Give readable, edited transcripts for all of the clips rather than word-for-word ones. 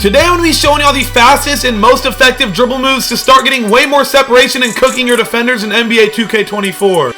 Today I'm going to be showing y'all the fastest and most effective dribble moves to start getting way more separation and cooking your defenders in NBA 2k24.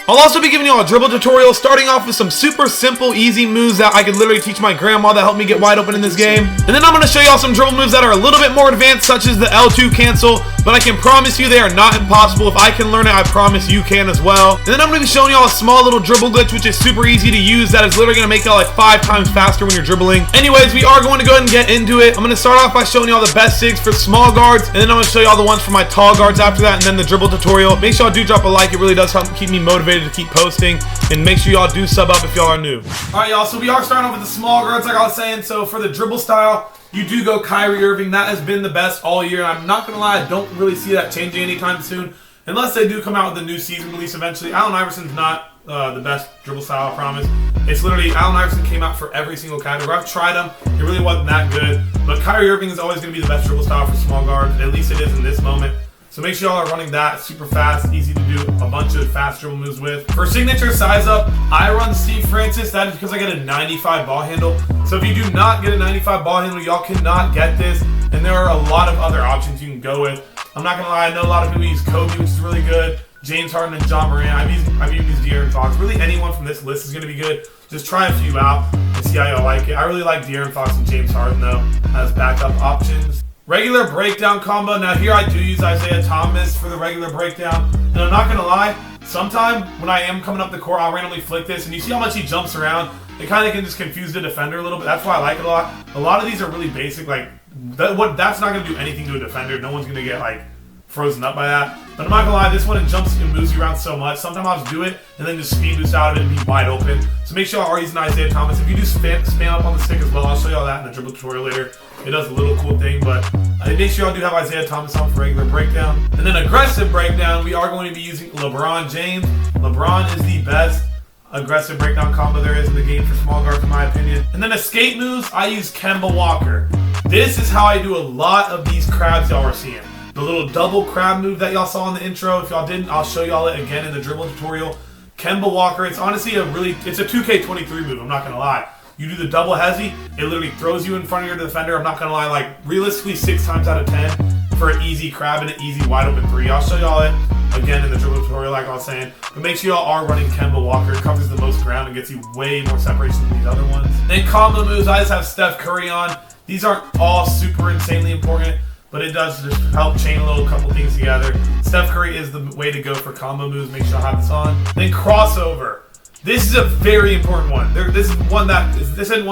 I'll also be giving you all a dribble tutorial, starting off with some super simple, easy moves that I could literally teach my grandma that helped me get wide open in this game. And then I'm going to show y'all some dribble moves that are a little bit more advanced, such as the L2 cancel, but I can promise you they are not impossible. If I can learn it, I promise you can as well. And then I'm going to be showing y'all a small little dribble glitch, which is super easy to use, that is literally going to make y'all like 5 times faster when you're dribbling. Anyways, we are going to go ahead and get into it. I'm going to start off by showing y'all the best SIGs for small guards, and then I'm going to show y'all the ones for my tall guards after that, and then the dribble tutorial. Make sure y'all do drop a like. It really does help keep me motivated to keep posting, and make sure y'all do sub up if y'all are new. Alright y'all, so we are starting off with the small guards like I was saying. So for the dribble style, you do go Kyrie Irving. That has been the best all year. I'm not going to lie, I don't really see that changing anytime soon, unless they do come out with a new season release eventually. Allen Iverson's not the best dribble style, I promise. It's literally, Allen Iverson came out for every single category. I've tried them, it really wasn't that good, but Kyrie Irving is always going to be the best dribble style for small guards, at least it is in this moment. So make sure y'all are running that. Super fast, easy to do a bunch of fast dribble moves with. For signature size up, I run Steve Francis. That is because I get a 95 ball handle. So if you do not get a 95 ball handle, y'all cannot get this. And there are a lot of other options you can go with. I'm not gonna lie, I know a lot of people use Kobe, which is really good. James Harden and John Morant. I've even used De'Aaron Fox. Really, anyone from this list is gonna be good. Just try a few out and see how y'all like it. I really like De'Aaron Fox and James Harden though as backup options. Regular breakdown combo. Now here I do use Isaiah Thomas for the regular breakdown. And I'm not going to lie, sometime when I am coming up the court, I'll randomly flick this. And you see how much he jumps around? It kind of can just confuse the defender a little bit. That's why I like it a lot. A lot of these are really basic. Like, that's not going to do anything to a defender. No one's going to get, like, frozen up by that. But I'm not going to lie, this one, it jumps and moves you around so much. Sometimes I'll just do it and then just speed boost out of it and be wide open. So make sure y'all are using Isaiah Thomas. If you do spam up on the stick as well, I'll show y'all that in the dribble tutorial later. It does a little cool thing, but make sure y'all do have Isaiah Thomas on for regular breakdown. And then aggressive breakdown, we are going to be using LeBron James. LeBron is the best aggressive breakdown combo there is in the game for small guards, in my opinion. And then escape moves, I use Kemba Walker. This is how I do a lot of these crabs y'all are seeing. The little double crab move that y'all saw in the intro. If y'all didn't, I'll show y'all it again in the dribble tutorial. Kemba Walker, it's honestly it's a 2k23 move, I'm not gonna lie. You do the double hezzy, it literally throws you in front of your defender. I'm not gonna lie, like realistically 6 times out of 10 for an easy crab and an easy wide open 3. I'll show y'all it again in the dribble tutorial like I was saying. But make sure y'all are running Kemba Walker. It covers the most ground and gets you way more separation than these other ones. Then combo moves, I just have Steph Curry on. These aren't all super insanely important, but it does just help chain a little couple things together. Steph Curry is the way to go for combo moves. Make sure I have this on. Then crossover. This is a very important one. This isn't one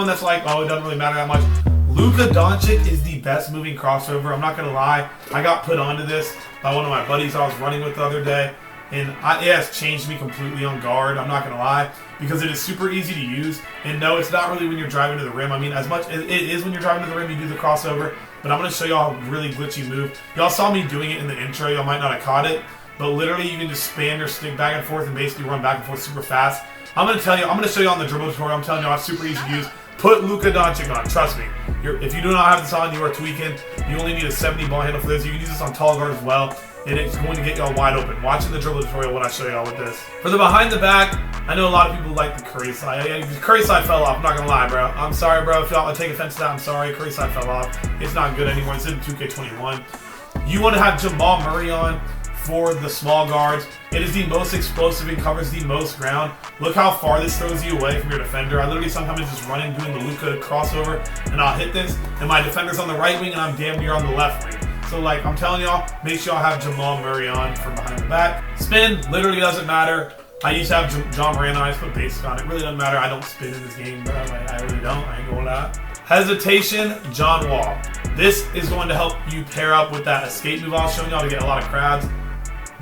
that's like, oh, it doesn't really matter that much. Luka Doncic is the best moving crossover. I'm not gonna lie. I got put onto this by one of my buddies I was running with the other day, and it has changed me completely on guard. I'm not gonna lie, because it is super easy to use. And no, it's not really when you're driving to the rim. I mean, as much as it is when you're driving to the rim, you do the crossover. But I'm going to show y'all a really glitchy move. Y'all saw me doing it in the intro. Y'all might not have caught it. But literally, you can just spam your stick back and forth and basically run back and forth super fast. I'm going to show you on the dribble tutorial. I'm telling you, it's super easy to use. Put Luka Doncic on. Trust me. If you do not have this on, you are tweaking. You only need a 70 ball handle for this. You can use this on tall guard as well. And it's going to get y'all wide open. Watching the dribble tutorial when I show y'all with this. For the behind the back, I know a lot of people like the Curry slide. The Curry slide fell off. I'm not going to lie, bro. I'm sorry, bro. If y'all take offense to that, I'm sorry. Curry slide fell off. It's not good anymore. It's in 2K21. You want to have Jamal Murray on for the small guards. It is the most explosive and covers the most ground. Look how far this throws you away from your defender. I literally sometimes just running doing the Luka crossover, and I'll hit this, and my defender's on the right wing, and I'm damn near on the left wing. So like I'm telling y'all, make sure y'all have Jamal Murray on from behind the back. Spin literally doesn't matter. I used to have John Morant on. I just put basic on. It really doesn't matter. I don't spin in this game, bro. Like, I really don't. I ain't gonna lie. Hesitation, John Wall. This is going to help you pair up with that escape move I was showing y'all to get a lot of crabs.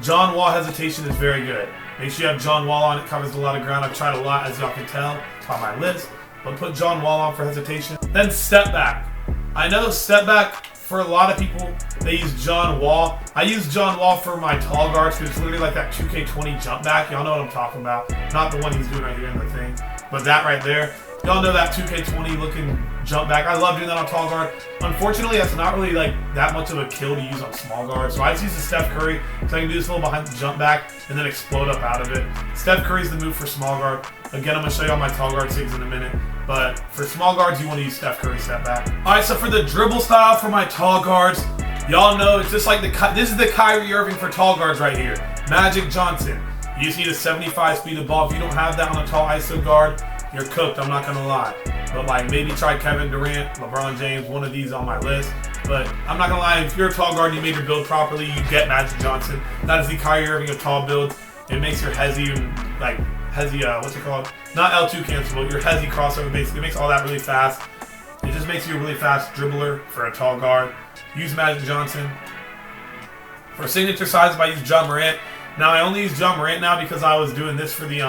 John Wall hesitation is very good. Make sure you have John Wall on. It covers a lot of ground. I've tried a lot, as y'all can tell. It's on my list. But put John Wall on for hesitation. Then step back. I know step back, for a lot of people, they use John Wall. I use John Wall for my tall guards because it's literally like that 2K20 jump back. Y'all know what I'm talking about. Not the one he's doing right here in the thing, but that right there. Y'all know that 2K20 looking jump back. I love doing that on tall guard. Unfortunately, that's not really like that much of a kill to use on small guard. So I just use the Steph Curry so I can do this little behind the jump back and then explode up out of it. Steph Curry's the move for small guard. Again, I'm going to show you all my tall guard SIGs in a minute. But for small guards, you want to use Steph Curry step back. Alright, so for the dribble style for my tall guards, y'all know it's just like this is the Kyrie Irving for tall guards right here. Magic Johnson. You just need a 75 speed of ball. If you don't have that on a tall ISO guard, you're cooked, I'm not gonna lie. But like maybe try Kevin Durant, LeBron James, one of these on my list. But I'm not gonna lie, if you're a tall guard and you made your build properly, you get Magic Johnson. That is the Kyrie Irving of tall builds. It makes your Hezzy, like Hezzy, what's it called? Not L2 cancelable, your Hezzy crossover basically. It makes all that really fast. It just makes you a really fast dribbler for a tall guard. Use Magic Johnson. For signature size, I use John Morant. Now I only use John Morant now because I was doing this for the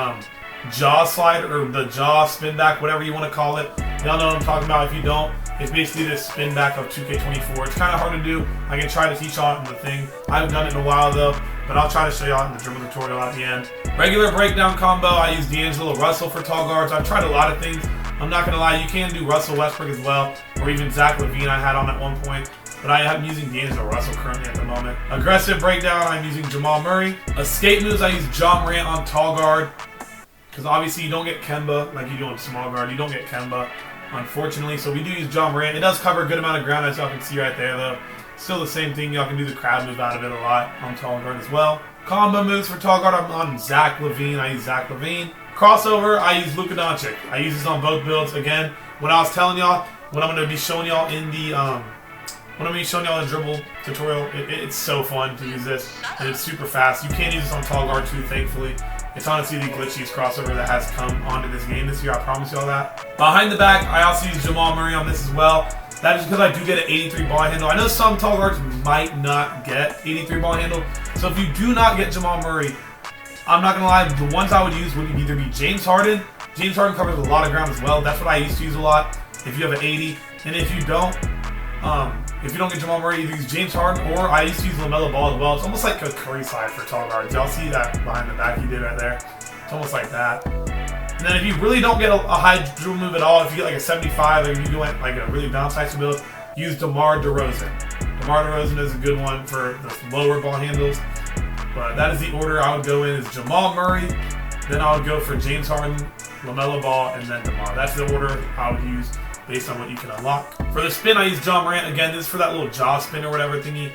jaw slide or the jaw spin back, whatever you want to call it. Y'all know what I'm talking about. If you don't, it's basically this spin back of 2K24. It's kind of hard to do. I can try to teach y'all in the thing. I haven't done it in a while though, but I'll try to show y'all in the dribble tutorial at the end. Regular breakdown combo, I use D'Angelo Russell for tall guards. I've tried a lot of things. I'm not gonna lie, you can do Russell Westbrook as well, or even Zach LaVine I had on at one point. But I am using D'Angelo Russell currently at the moment. Aggressive breakdown, I'm using Jamal Murray. Escape moves, I use John Morant on tall guard. Because obviously you don't get Kemba like you do on small guard. You don't get Kemba, unfortunately. So we do use John Morant. It does cover a good amount of ground, as y'all can see right there, though. Still the same thing. Y'all can do the crowd move out of it a lot on tall guard as well. Combo moves for tall guard, I'm on Zach LaVine. I use Zach LaVine. Crossover, I use Luka Doncic. I use this on both builds. Again, what I was telling y'all, what I'm going to be showing y'all in the when I'm going to be showing y'all the dribble tutorial, it's so fun to use this, and it's super fast. You can use this on tall guard too, thankfully. It's honestly the glitchiest crossover that has come onto this game this year, I promise y'all that. Behind the back, I also use Jamal Murray on this as well. That is because I do get an 83 ball handle. I know some tall guards might not get 83 ball handle, so if you do not get Jamal Murray, I'm not going to lie, the ones I would use would either be James Harden. James Harden covers a lot of ground as well. That's what I used to use a lot if you have an 80. And if you don't get Jamal Murray, either use James Harden or I used to use LaMelo Ball as well. It's almost like a Curry slide for tall guards. Y'all see that behind the back he did right there? It's almost like that. And then if you really don't get a high dribble move at all, if you get like a 75 or if you do like a really balanced type of build, use DeMar DeRozan. DeMar DeRozan is a good one for the lower ball handles. But that is the order I would go in, is Jamal Murray, then I would go for James Harden, LaMelo Ball, and then DeMar. That's the order I would use based on what you can unlock. For the spin, I use John Morant. Again, this is for that little jaw spin or whatever thingy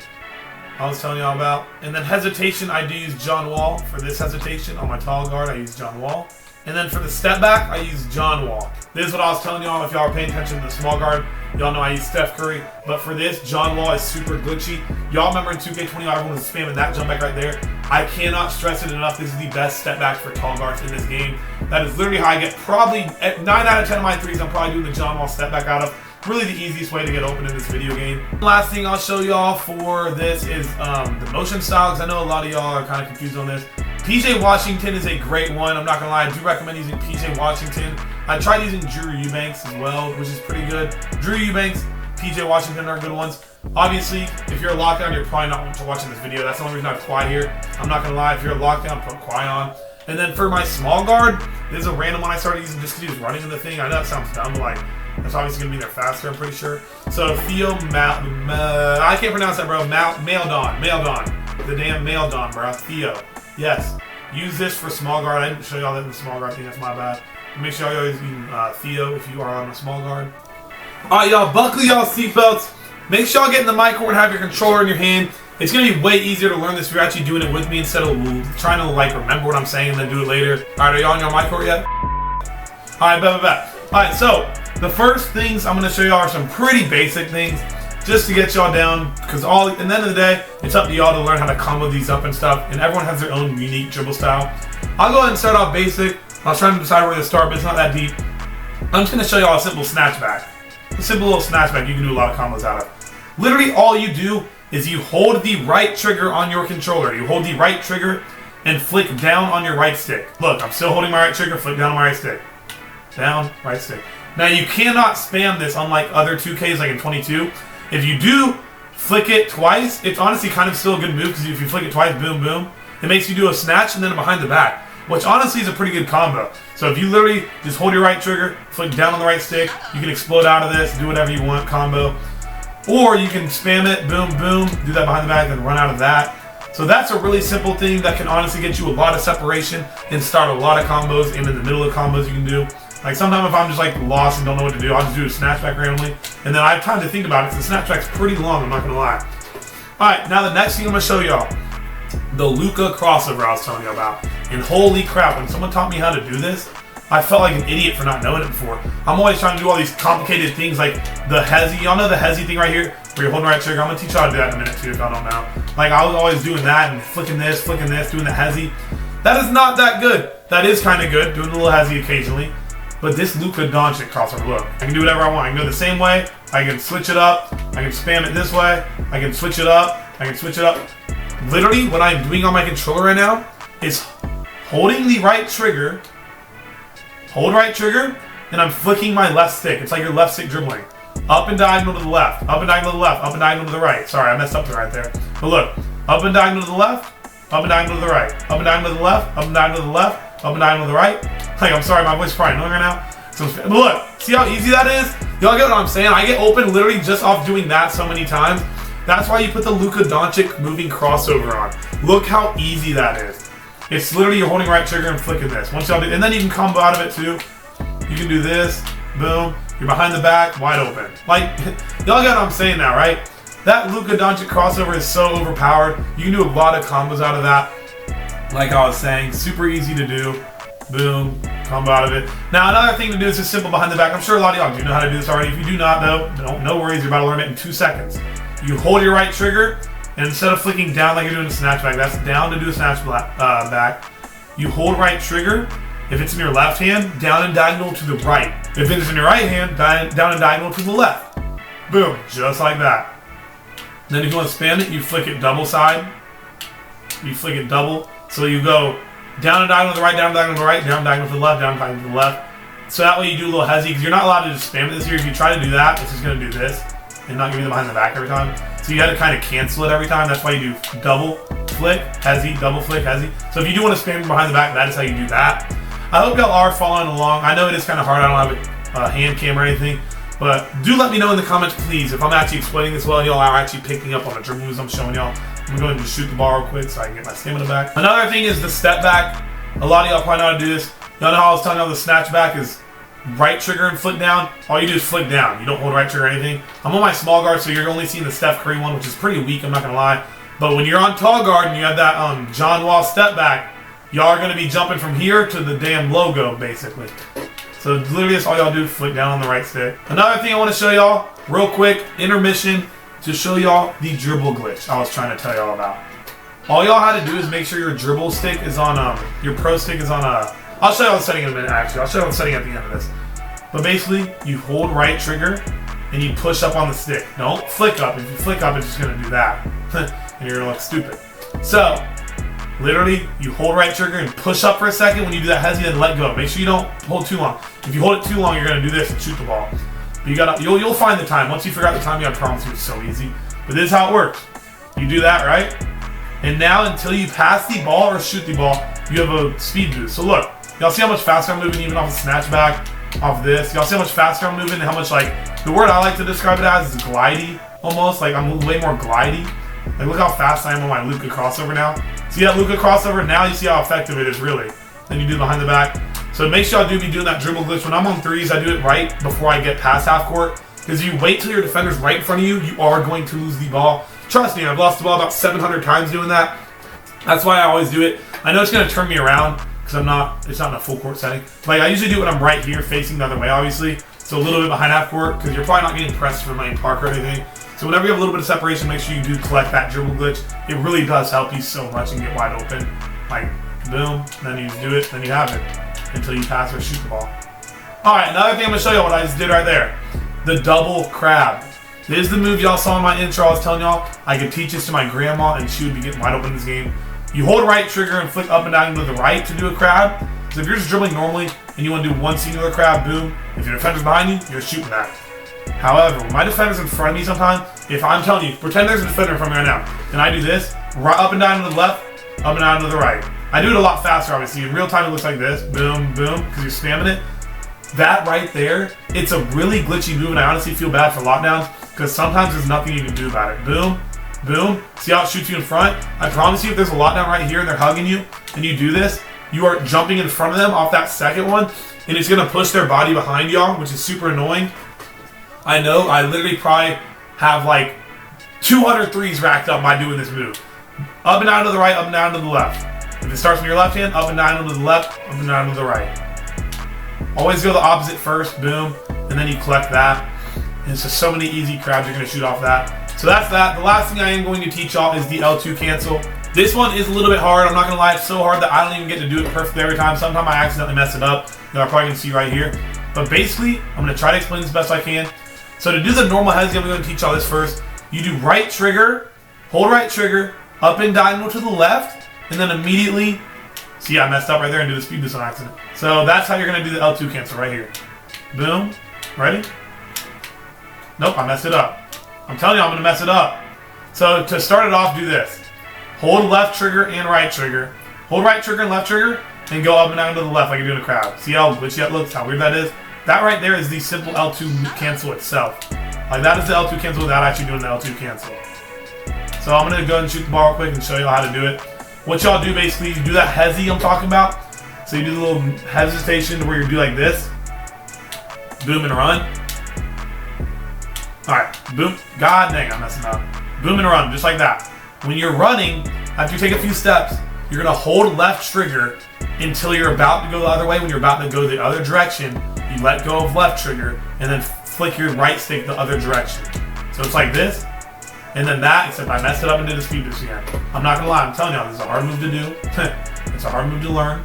I was telling y'all about. And then hesitation, I do use John Wall. For this hesitation, on my tall guard, I use John Wall. And then for the step back, I use John Wall. This is what I was telling y'all. If y'all are paying attention to the small guard, y'all know I use Steph Curry. But for this, John Wall is super glitchy. Y'all remember in 2K20, everyone was spamming that jump back right there. I cannot stress it enough. This is the best step back for tall guards in this game. That is literally how I get probably 9 out of 10 of my threes. I'm probably doing the John Wall step back out of. Really the easiest way to get open in this video game. Last thing I'll show y'all for this is the motion style, because I know a lot of y'all are kind of confused on this. PJ Washington is a great one. I'm not gonna lie, I do recommend using PJ Washington. I tried using Drew Eubanks as well, which is pretty good. Drew Eubanks, PJ Washington are good ones. Obviously, if you're a lockdown, you're probably not watching this video. That's the only reason I have Kawhi here. I'm not gonna lie, if you're a lockdown, put Kawhi on. And then for my small guard, this is a random one I started using just because he was running in the thing. I know that sounds dumb, but like, that's obviously gonna be there faster, I'm pretty sure. So Theo I can't pronounce that, bro. Maildon. The damn Maildon, bro. Theo. Yes. Use this for small guard. I didn't show y'all that in the small guard thing, that's my bad. Make sure y'all using Theo if you are on a small guard. Alright, y'all, buckle y'all seatbelts. Make sure y'all get in the mic and have your controller in your hand. It's gonna be way easier to learn this if you're actually doing it with me instead of trying to like remember what I'm saying and then do it later. Alright, are y'all on your mic yet? Alright, bet. Alright, so the first things I'm gonna show y'all are some pretty basic things just to get y'all down, because at the end of the day, it's up to y'all to learn how to combo these up and stuff, and everyone has their own unique dribble style. I'll go ahead and start off basic. I was trying to decide where to start, but it's not that deep. I'm just gonna show y'all a simple snatchback. A simple little snatchback you can do a lot of combos out of. Literally all you do is you hold the right trigger on your controller. You hold the right trigger and flick down on your right stick. Look, I'm still holding my right trigger, flick down on my right stick. Down, right stick. Now you cannot spam this unlike other 2Ks like in 22. If you do flick it twice, it's honestly kind of still a good move, because if you flick it twice, boom, boom, it makes you do a snatch and then a behind the back. which honestly is a pretty good combo. So if you literally just hold your right trigger, flick down on the right stick, you can explode out of this, do whatever you want combo. Or you can spam it, boom, boom, do that behind the back, then run out of that. So that's a really simple thing that can honestly get you a lot of separation and start a lot of combos, and in the middle of combos you can do. Like sometimes if I'm just like lost and don't know what to do, I'll just do a snatchback randomly, and then I have time to think about it. So the snatchback's pretty long, I'm not gonna lie. Alright, now the next thing I'm gonna show y'all, the Luka crossover I was telling you about. And holy crap, when someone taught me how to do this, I felt like an idiot for not knowing it before. I'm always trying to do all these complicated things like the hezzy. Y'all know the hezzy thing right here where you're holding the right trigger? I'm gonna teach y'all how to do that in a minute too if y'all don't know. Like I was always doing that and flicking this, doing the hezzy. That is not that good. That is kind of good, doing a little hezzy occasionally. But this Luka Doncic crossover, look, I can do whatever I want. I can go the same way, I can switch it up, I can spam it this way, I can switch it up, I can switch it up. Literally, what I'm doing on my controller right now is holding the right trigger, hold right trigger, and I'm flicking my left stick. It's like your left stick dribbling. Up and diagonal to the left, up and diagonal to the left, up and diagonal to the right. Sorry, I messed up right there. But look, up and diagonal to the left, up and diagonal to the right, up and diagonal to the left, up and diagonal to the left, up and diagonal to the right. Like, I'm sorry, my voice is probably annoying right now. So, but look, see how easy that is? Y'all get what I'm saying? I get open literally just off doing that so many times. That's why you put the Luka Doncic moving crossover on. Look how easy that is. It's literally you're holding right trigger and flicking this. Once y'all do, and then you can combo out of it too. You can do this, boom. You're behind the back, wide open. Like, y'all get what I'm saying now, right? That Luka Doncic crossover is so overpowered. You can do a lot of combos out of that. Like I was saying, super easy to do. Boom, combo out of it. Now another thing to do is just simple behind the back. I'm sure a lot of y'all do know how to do this already. If you do not though, no worries, you're about to learn it in 2 seconds. You hold your right trigger, and instead of flicking down like you're doing a snatchback, that's down to do a back. You hold right trigger. If it's in your left hand, down and diagonal to the right. If it's in your right hand, down and diagonal to the left. Boom, just like that. Then if you want to spam it, you flick it double side. You flick it double. So you go down and diagonal to the right, down and diagonal to the right, down diagonal to the left, down diagonal to the left. So that way you do a little hezzy, because you're not allowed to just spam it this here. If you try to do that, it's just going to do this and not give you the behind the back every time. So you got to kind of cancel it every time. That's why you do double flick, hezzy, double flick, hezzy. So if you do want to spam behind the back, that is how you do that. I hope y'all are following along. I know it is kind of hard. I don't have a hand cam or anything. But do let me know in the comments, please, if I'm actually explaining this well and y'all are actually picking up on the dribble moves I'm showing y'all. I'm going to go ahead and just shoot the ball real quick so I can get my stamina back. Another thing is the step back. A lot of y'all probably know how to do this. Y'all know how I was telling y'all the snatch back is right trigger and flick down. All you do is flick down. You don't hold right trigger or anything. I'm on my small guard, so you're only seeing the Steph Curry one, which is pretty weak, I'm not going to lie. But when you're on tall guard and you have that John Wall step back, y'all are going to be jumping from here to the damn logo, basically. So literally that's all y'all do, flick down on the right stick. Another thing I want to show y'all, real quick, intermission, to show y'all the dribble glitch I was trying to tell y'all about. All y'all had to do is make sure your dribble stick is on, your pro stick is on I'll show y'all the setting in a minute actually. I'll show y'all the setting at the end of this. But basically, you hold right trigger and you push up on the stick. Don't flick up. If you flick up, it's just going to do that. And you're going to look stupid. So, literally, you hold right trigger and push up for a second. When you do that hezzy, then let go. Make sure you don't hold too long. If you hold it too long, you're going to do this and shoot the ball. But you gotta, you'll find the time. Once you figure out the time, I promise you it's so easy. But this is how it works. You do that, right? And now until you pass the ball or shoot the ball, you have a speed boost. So look, y'all see how much faster I'm moving even off the snatchback, off this? Y'all see how much faster I'm moving and how much, like, the word I like to describe it as is glidey, almost. Like, I'm way more glidey. Like, look how fast I am on my Luka crossover now. See that Luka crossover? Now you see how effective it is, really. Then you do behind the back. So make sure y'all do be doing that dribble glitch. When I'm on threes, I do it right before I get past half court. Because if you wait till your defender's right in front of you, you are going to lose the ball. Trust me, I've lost the ball about 700 times doing that. That's why I always do it. I know it's going to turn me around because it's not in a full court setting. Like, I usually do it when I'm right here facing the other way, obviously. So a little bit behind half court because you're probably not getting pressed from Lane Park or anything. So whenever you have a little bit of separation, make sure you do collect that dribble glitch. It really does help you so much and get wide open. Like, boom, then you do it, then you have it until you pass or shoot the ball. All right, another thing I'm going to show you what I just did right there. The double crab. This is the move y'all saw in my intro. I was telling y'all I could teach this to my grandma and she would be getting wide open in this game. You hold right trigger and flick up and down to the right to do a crab. So if you're just dribbling normally and you want to do one singular crab, boom. If your defender's behind you, you're shooting that. However, when my defender's in front of me sometimes, if I'm telling you, pretend there's a defender in front of me right now, and I do this, right up and down to the left, up and down to the right, I do it a lot faster, obviously. In real time, it looks like this. Boom, boom, because you're spamming it. That right there, it's a really glitchy move, and I honestly feel bad for lockdowns because sometimes there's nothing you can do about it. Boom, boom. See how it shoots you in front? I promise you, if there's a lockdown right here and they're hugging you, and you do this, you are jumping in front of them off that second one, and it's going to push their body behind y'all, which is super annoying. I know, I literally probably have like 200 threes racked up by doing this move. Up and down to the right, up and down to the left. If it starts from your left hand, up and down to the left, up and down to the right. Always go the opposite first, boom, and then you collect that. And it's just so many easy crabs you're going to shoot off that. So that's that. The last thing I am going to teach y'all is the L2 cancel. This one is a little bit hard. I'm not going to lie, it's so hard that I don't even get to do it perfectly every time. Sometimes I accidentally mess it up. That I'm probably going to see right here. But basically, I'm going to try to explain this best I can. So to do the normal hezzy, I'm going to teach y'all this first. You do right trigger, hold right trigger, up and diagonal to the left, and then immediately, see I messed up right there and do the speed boost on accident. So that's how you're going to do the L2 cancel right here. Boom. Ready? Nope, I messed it up. I'm telling you I'm going to mess it up. So to start it off, do this. Hold left trigger and right trigger. Hold right trigger and left trigger, and go up and down to the left like you're doing a crab. See how glitchy that looks, how weird that is? That right there is the simple L2 cancel itself. Like that is the L2 cancel without actually doing the L2 cancel. So I'm going to go ahead and shoot the ball real quick and show you how to do it. What y'all do basically, you do that hezzy I'm talking about. So you do the little hesitation where you do like this. Boom and run. Alright, boom. God dang, I'm messing up. Boom and run, just like that. When you're running, after you take a few steps, you're going to hold left trigger until you're about to go the other way. When you're about to go the other direction, you let go of left trigger and then flick your right stick the other direction. So it's like this. And then that, except I messed it up and did a speed boost again. I'm not gonna lie, I'm telling y'all, this is a hard move to do. It's a hard move to learn.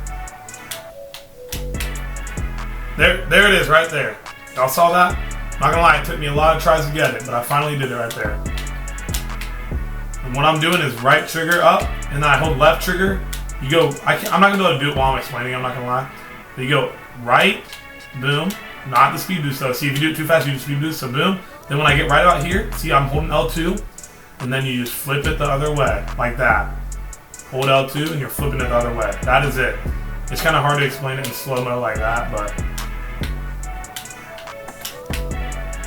There it is, right there. Y'all saw that? Not gonna lie, it took me a lot of tries to get it, but I finally did it right there. And what I'm doing is right trigger up, and then I hold left trigger. You go, I'm not gonna be able to do it while I'm explaining, I'm not gonna lie. But you go right, boom, not the speed boost though. See, if you do it too fast, you do speed boost, so boom. Then when I get right about here, see I'm holding L2, and then you just flip it the other way, like that. Hold L2, and you're flipping it the other way. That is it. It's kind of hard to explain it in slow-mo like that, but...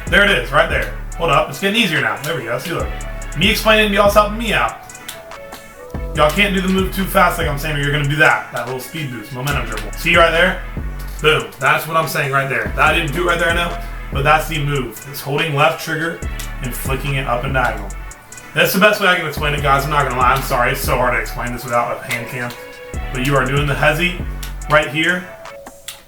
there it is, right there. Hold up, it's getting easier now. There we go, see look. Me explaining, y'all's helping me out. Y'all can't do the move too fast like I'm saying, or you're gonna do that little speed boost, momentum dribble. See right there? Boom, that's what I'm saying right there. I didn't do it right there, I know, but that's the move. It's holding left trigger and flicking it up and diagonal. That's the best way I can explain it, guys. I'm not gonna lie, I'm sorry, it's so hard to explain this without a hand cam. But you are doing the hezzy right here.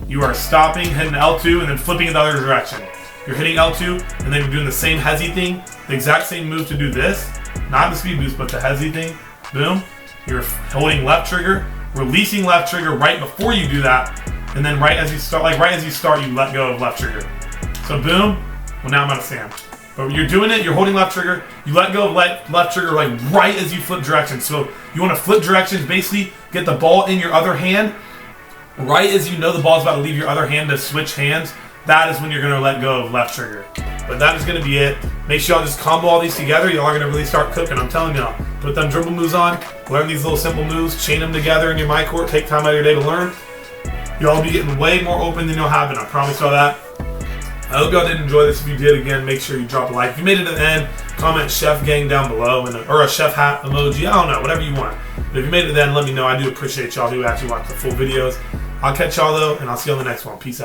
You are stopping, hitting L2, and then flipping it the other direction. You're hitting L2, and then you're doing the same hezzy thing, the exact same move to do this. Not the speed boost, but the hezzy thing. Boom. You're holding left trigger, releasing left trigger right before you do that, and then right as you start, you let go of left trigger. So boom. Well, now I'm out of sand. But you're doing it, you're holding left trigger, you let go of left trigger like right as you flip directions. So you want to flip directions, basically get the ball in your other hand. Right as you know the ball's about to leave your other hand to switch hands, that is when you're going to let go of left trigger. But that is going to be it. Make sure y'all just combo all these together. Y'all are going to really start cooking. I'm telling y'all. Put them dribble moves on. Learn these little simple moves. Chain them together in your mycourt. Take time out of your day to learn. Y'all will be getting way more open than y'all have been. I promise y'all that. I hope y'all did enjoy this. If you did, again, make sure you drop a like. If you made it to the end, comment Chef Gang down below, or a chef hat emoji. I don't know, whatever you want. But if you made it to the end, let me know. I do appreciate y'all who actually watch the full videos. I'll catch y'all though, and I'll see you on the next one. Peace out.